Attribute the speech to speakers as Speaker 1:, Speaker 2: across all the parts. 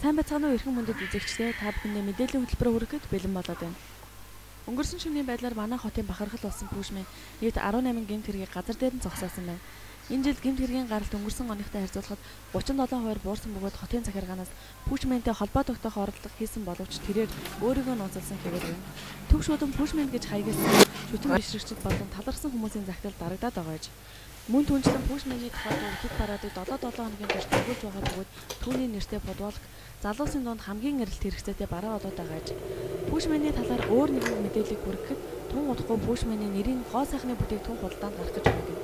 Speaker 1: Сайн байцгаана уу эрхэм мөндөд үзэгчдээ та бүхэндээ мэдээллийн хөтөлбөр хүрэхэд бэлэн болоод байна. Өнгөрсөн шөнийн байдлаар манай хотын бахархал болсон пүүшмэн нийт 18 гэмт хэргийг газар дээр нь зогсоосон байна. Энэ жил гэмт хэргийн гаралт өнгөрсөн оныхтой харьцуулахад 37% буурсан бөгөөд хотын захиргаанаас пүүшмэнтэй холбоо тогтоох оролдлого хийсэн боловч тэрээр өөрийгөө нууцлсан хэвээр байна. Төв шуудан пүүшмэн гэж хаягдсан шүтэн бишрэгчд болон талархсан хүмүүсийн загтал дарагдаад байгаа гэж. Мөн түнчлэн пүүшмэний тухай хэд парадыг 7 хоногийн турш төгөөлж байгаа бөгөөд түүний нэртэй футболк залуусын дунд хамгийн эрэлт хэрэгцээтэй бараа болоод байгаа гэж. Пүүшмэний талаар өөр нэгэн мэдээллийг хүргэхэд тун удахгүй пүүшмэний нэрийн гоо сайхны бүтээгдэхүүн худалдаанд гарах гэж байна.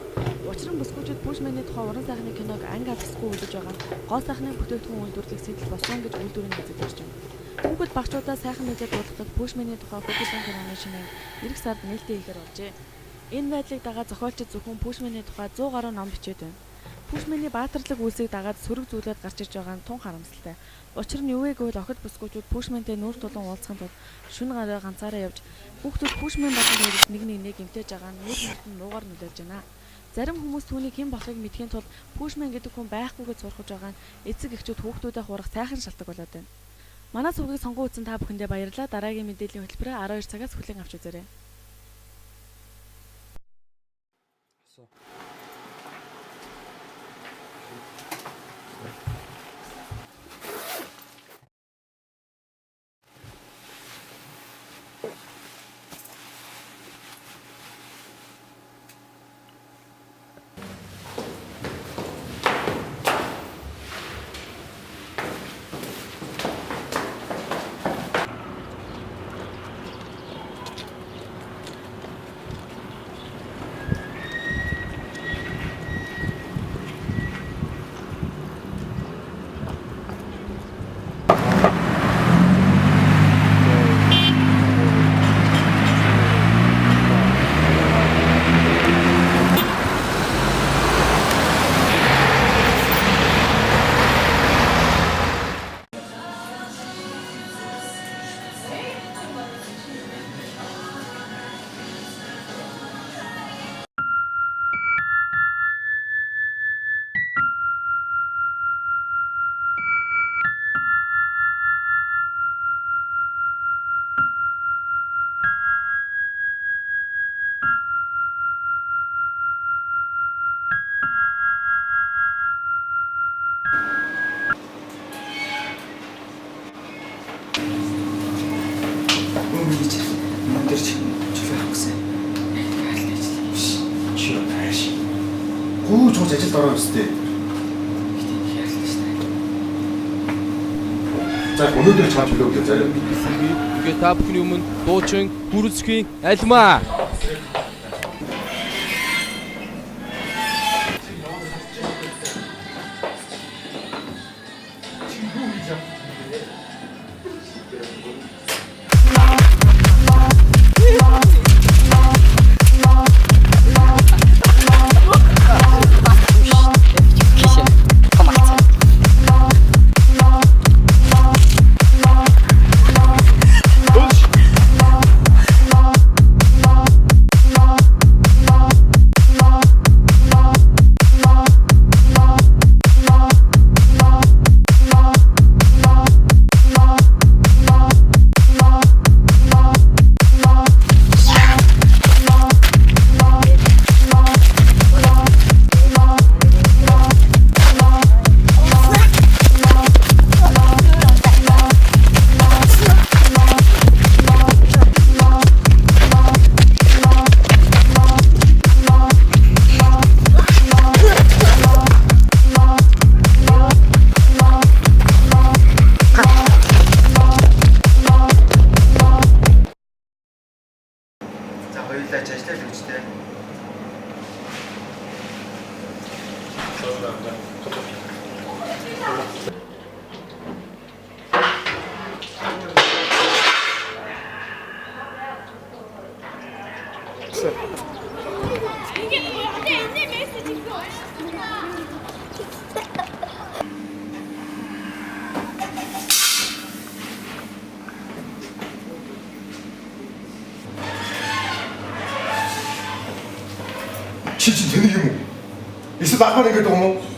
Speaker 1: Учир нь бүсгүүчид пүүшмэний тухай уран сайхны киног анги алсгүй үзэж байгаа гоо сайхны бүтээгдэхүүн үйлдвэрлэх сэтэл болсон гэж үйлдвэрийн эзэлж байна. Түүнхэд багчуудаа сайхан мэдээ дуудахад пүүшмэний тухай хөдөлгөөн киноны шинээр эх сард нээлттэй хийхээр болжээ. Энэ байдлыг дагаад зохиолчид зөвхөн пүүшмэний тухай 100 гаруй ном бичээд байна. Пүүшмэний баатарлаг үйлсийг дагаад сөрөг зүйлээд гарч иж байгаа нь тун харамсалтай. Учир нь юу вэ гэвэл охид бүсгүүчүүд пүүшмэнтэй нүүр тулан уулзахын тулд шөнө гараа ганцаараа явж хүүхдүүд пүүшмэн болон хэрэгт нэг гэмтэж байгаа нь нүүр мөрт нь нуугаар нөлөөлж байна. Зарим хүмүүс түүнийг хэн болохыг мэдхийн тулд пүүшмэн гэдэг хүн байхгүй гэж сурахж байгаа нь эцэг эхчүүд хүүхдүүдэд хурах сайхан шалтгаан болоод байна. Манай сувгийг сонгон үзсэн та бүхэндээ баярлалаа. Дараагийн мэдээллийн хөтөлбөрөөр 12 цагаас хүлээн авч үзээрэй.
Speaker 2: Хөөж ажил дороо өстэй. За өнөөдөр чамд билүү гэж зарим.
Speaker 3: Тэгээд та бүхний өмнө дуучин хүрэлцгийн альмаа.
Speaker 2: Чи тэнийг юм уу? Эсвэл ахмад ингэж байгаа юм уу?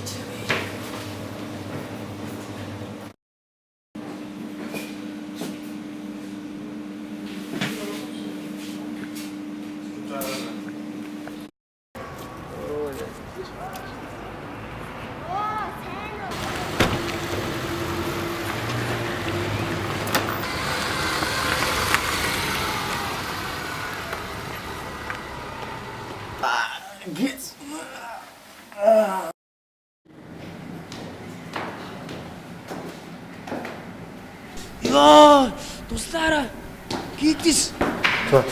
Speaker 3: Ёо, туслаарай. Хийдэж.
Speaker 2: За.